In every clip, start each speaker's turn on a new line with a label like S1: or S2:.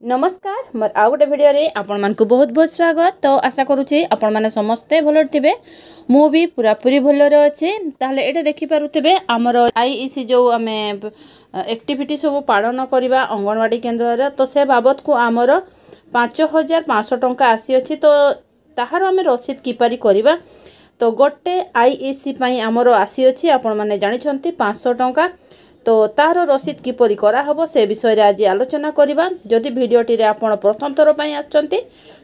S1: नमस्कार मोर आउ गोटे भिडियो रे आपण मान को बहुत बहुत स्वागत। तो आशा करूचे आपण माने समस्ते भलो थिबे। मु भी पूरा पूरी भलो रे अछि। ताले एटे देखि पारुथिबे हमर आईईसी जो आमे एक्टिविटी सब पालन करबा अंगनवाड़ी केंद्र रे, तो से बाबत को हमर 5500 टंका आसी अछि। तो ताहार आमे रसीद किपारी करबा, तो गोटे आईईसी पई हमर आसी अछि आपण माने जानि छंती 500 टंका। तो तार रसीद किपरि करा हबो से विषय रे आज आलोचना करिबा। जदि भिडियोटी रे आपण प्रथम थर पई आछंती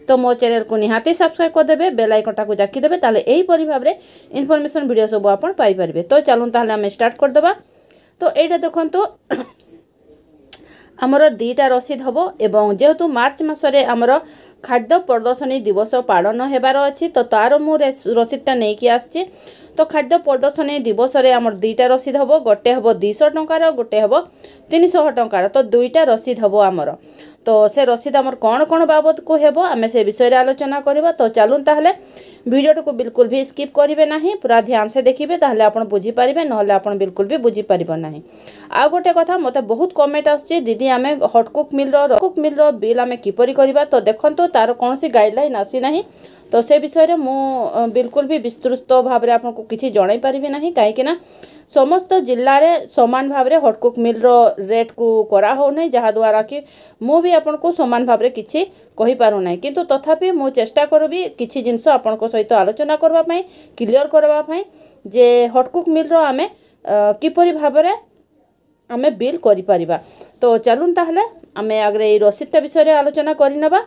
S1: तो मो चैनल को निहाती सब्सक्राइब कर देबे, बेल आइकन को जाकी देबे, ताले एही परि भाबरे इन्फॉर्मेशन वीडियो सब आपण पाई परबे। तो चलून ताले हम स्टार्ट कर देबा। तो एटा देखंतु आमर दीटा रसीद हबो एवं जेहेतु मार्च मासरे आमर खाद्य प्रदर्शनी दिवस पालन हेबार अछि, तो तार मु रसीदटा नै कि आछि। तो खाद्य प्रदर्शनी दिवस रे आमर दीटा रसीद हबो, गोटे हबो 200 टंकार, गोटे हबो 300 टंकार। तो दुईटा रसीद हबो आमर। तो से रसीद आमर कोन कोन बाबत को हेबो आमे से विषय रे आलोचना करबा। तो चलून ताहले वीडियो को बिल्कुल भी स्किप करिवे नाही, पूरा ध्यान से देखिबे, ताहले आपण बुझी पारिबे, नहले आपण बिल्कुल भी बुझी पारिबो नाही। आ गोटे कथा मते बहुत कमेंट आछि, दीदी आमे हॉट कुक मिल रो बिल आमे किपरि करबा। तो देखंतु तार कोनसी गाइडलाइन आसी नाही। तो से विषय रे मु बिल्कुल भी विस्तृत भाव रे आपन को किछि जणाई परिबे नाही, काहे कि ना समस्त जिल्ला रे समान भाव रे हॉट कुक मिल रो रेट को करा हो नै, जहा द्वारा कि मु भी आपन को समान भाव रे किछि कहि पारु नै। किंतु तथापि मु चेष्टा करबी किछि जिंस आपन को सहित आलोचना करबा पई, क्लियर करबा पई जे हॉट कुक मिल रो आमे किपरि भाव रे आमे बिल करि परिबा। तो चलून ताहले आमे आगरे ए रसीद विषय रे आलोचना करि नबा।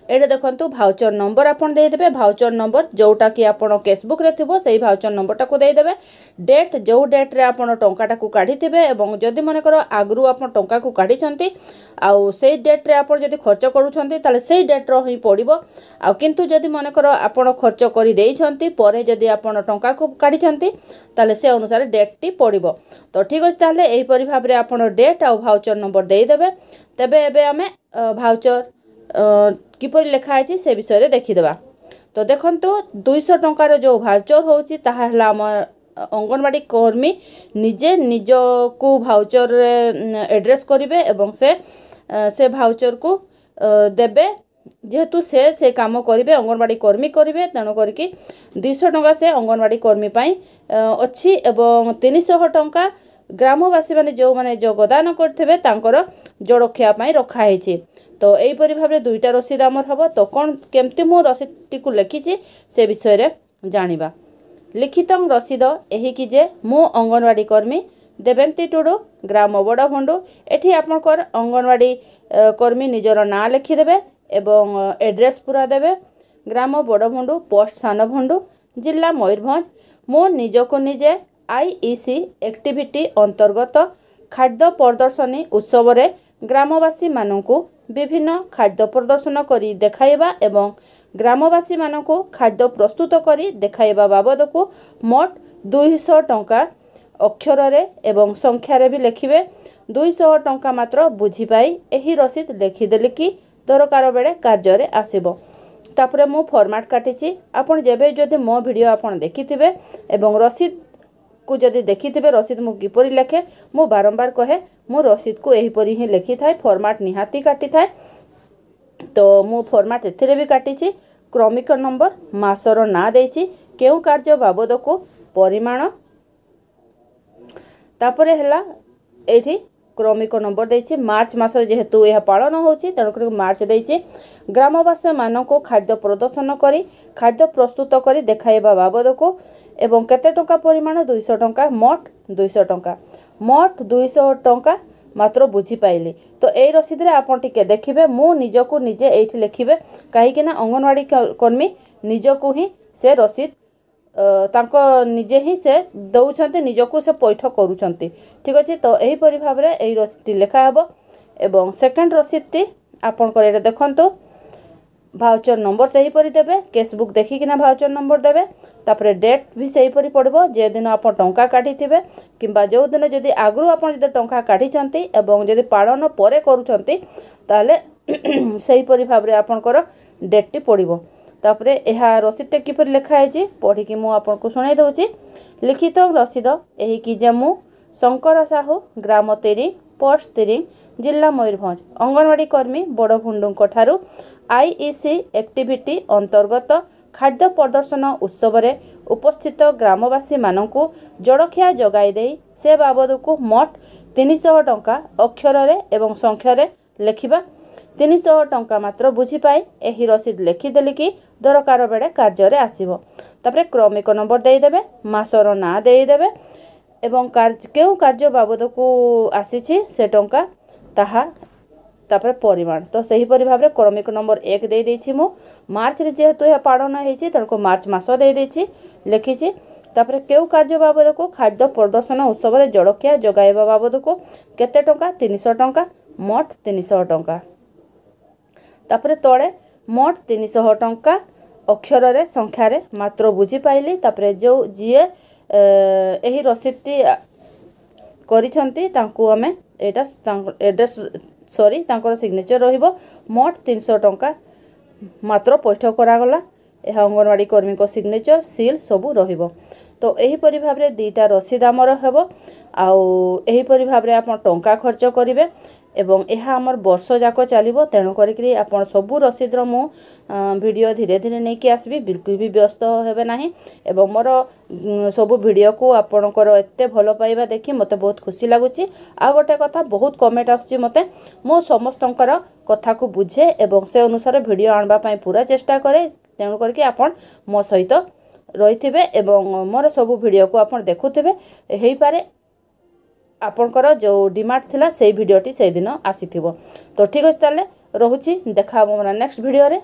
S1: एडे देखंतु भाउचर नंबर आपन दे देबे। भाउचर नंबर जोटा कि आपन केसबुक रे थिबो सेही भाउचर नंबर टाको दे देबे। डेट जो डेट रे आपन टंका टाको काढी थिबे एवं जदि मने करो आगरु आपन टंका को काढी छंती आउ सेही डेट रे आपन जदि खर्च करू छंती ताले सेही डेट रो ही पडिबो। आ किंतु जदि मने करो आपन खर्च करि देई छंती परे जदि आपन टंका को काढी छंती ताले से अनुसार डेट टी पडिबो। तो ठीक अछि, ताले एही परि भाव रे आपन डेट आ भाउचर नंबर देई देबे। तबे एबे हमें भाउचर किपरि लेखा है से विषय रे देखि देबा। तो देखंतु 200 टंकार जो भाउचर होउची ताहा हला हमर अंगनवाड़ी कर्मी निजे निज को भाउचर रे एड्रेस करिवे एवं से भाउचर को देबे। जेहेतु से काम करिवे अंगनवाड़ी कर्मी करिवे, तेणु करके 200 टंका से अंगनवाड़ी कर्मी पई अछि एवं 300 टंका ग्रामवासी माने जो माने योगदान करथिबे तांकर जड़खिया पई रखा हेछि। तो एही परि भाबरे दुईटा रसीद हमर हबो। तो कोन केमति मु रसीद टी को लिखिछि से विषय रे जानिबा। लिखित रसीद एही कि जे मु अंगनवाड़ी कर्मी देवेंती टुडू ग्राम बड़भंडू। एठी आपनकर अंगनवाड़ी कर्मी निजर ना लिखि देबे एवं एड्रेस पूरा देबे। ग्राम बड़भंडू, पोस्ट सानभंडू, जिला मयूरभंज। मो निजको निजे आईईसी एक्टिविटी अंतर्गत खाद्य प्रदर्शनी उत्सव रे ग्रामवासी मानकु विभिन्न खाद्य प्रदर्शन करी देखाइबा एवं ग्रामवासी मानकु खाद्य प्रस्तुत करी देखाइबा बाबद को मोट 200 टंका अक्षर रे एवं संख्या रे भी लिखिबे। 200 टंका मात्र बुझी पाई एही रसीद लिखि देले कि दरकार बेले कार्य रे आसीबो। तापरे मु फॉर्मेट काटिछि। आपण जेबे जदि मो वीडियो आपण देखिथिबे एवं रसीद को जदि देखिथिबे रसीद मु किपरि लेखे, मु बारंबार कहे मु रसीद को एही परि ही लिखि थाए, फॉर्मेट निहाती काटी थाए। तो मु फॉर्मेट एथिरे भी काटिछि। क्रमिक नंबर मासर ना देछि, केउ कार्य बाबद को परिमाण, तापरे हला एठी क्रमिक नंबर देछि। मार्च मास जेहेतु यह पालन होछि तेणु कर मार्च देछि। ग्रामवासी मानको खाद्य प्रदर्शन करी खाद्य प्रस्तुत करी देखाइबा बाबद को एवं केते टंका परिमाण 200 टंका, मोट 200 टंका, मोट 200 टंका मात्र बुझी पाइली। तो ए रसीद रे आपण टिके देखिबे, मु निजको निजे एठी लिखिबे, काहे कि ना अंगनवाड़ी कर्मी निजको ही से रसीद तांको निजे ही से दउछंती, निजको से पैठ करूछंती। ठीक अछि। तो एही परि भाव रे एही रसीद लेखा हबो एवं सेकंड रसीद टी आपण करे देखंतु भाउचर नंबर सही परि देबे। केसबुक देखि कि ना भाउचर नंबर देबे। तापरे डेट भी सही परि पड़बो, जे दिन आपण टंका काढी थिबे किबा जो दिन जदि आगरु आपण जदि टंका काढी छंती एवं जदि पालन परे करूछंती ताले सही परि भाव रे आपणकर डेट टी पड़िबो। तापरे एहा रसीद किपर लेखा है पढ़ी कि मुझे आपको शुणाई दूची। लिखित रसीद एही कि जे मु शंकर साहू ग्राम तेरी पोस्ट तिरिंग जिला मयूरभंज अंगनवाड़ी कर्मी बड़भुंडुंको ठारू आईईसी एक्टिविटी अंतर्गत खाद्य प्रदर्शन उत्सव रे उपस्थित ग्रामवासी मानकु जड़खिया जगाई देई से बाबद को मोट 300 टंका अक्षर रे एवं संख्या रे लेखिबा 300 टंका मात्र बुझी पाई एही रसीद लिखिदेली कि दरकार बेड़े कार्य रे आसीबो तापरे क्रमिक नंबर दे देबे मासर ना दे देबे एवं केउ कार्य बाबद को आसीछि से टंका ताहा तापर परिमाण तो सही परि भाबरे क्रमिक नंबर 1 दे देछि मु मार्च रे जेहेतु यह पालन हेछि तनको मार्च मास दे देछि लिखिछि तापर केउ कार्य बाबद को खाद्य प्रदर्शन उत्सव रे जड़खिया जगाइबा बाबद को केते टंका 300 टंका मोट 300 टंका तापर तळे मोट 300 टंका अक्षर रे संख्या रे मात्र बुझी पाइली तापर जो जिए एही रसीदटी करिसंती तांकू हमें एटा एड्रेस सॉरी तांकर सिग्नेचर रहिबो मोट 300 टंका मात्र पैठ करागला यह अंगनवाड़ी कर्मी को सिग्नेचर सील सबू रहिबो तो एही परि भाबरे दीटा रसीद आमर हेबो आउ एही परि भाबरे आपण टंका खर्च करिवे एवं यह आमर वर्ष जाक चलिबो तेणु करिकरी आपण सबू रसीद रो मु वीडियो धीरे धीरे नहीं कि आसबी बिल्कुल भी व्यस्त हेबे नाही एवं मोर सबू वीडियो को आपणकर एते भलो पाइबा देखि मते बहुत खुशी लागुची आ गोटे कथा बहुत कमेंट आछि मते मो समस्तंकर कथा को बुझे एवं से अनुसार वीडियो आनबा पई पूरा चेष्टा करे तेणु करके आपण मो सहित रहिथिबे एवं मोर सबू वीडियो को आपण देखुथिबे हेई पारे आपणकर जो डिमांड थिला से वीडियोटी से दिन आसीथिबो तो ठीक अछि ताले रहुची देखा हमरा नेक्स्ट वीडियो रे।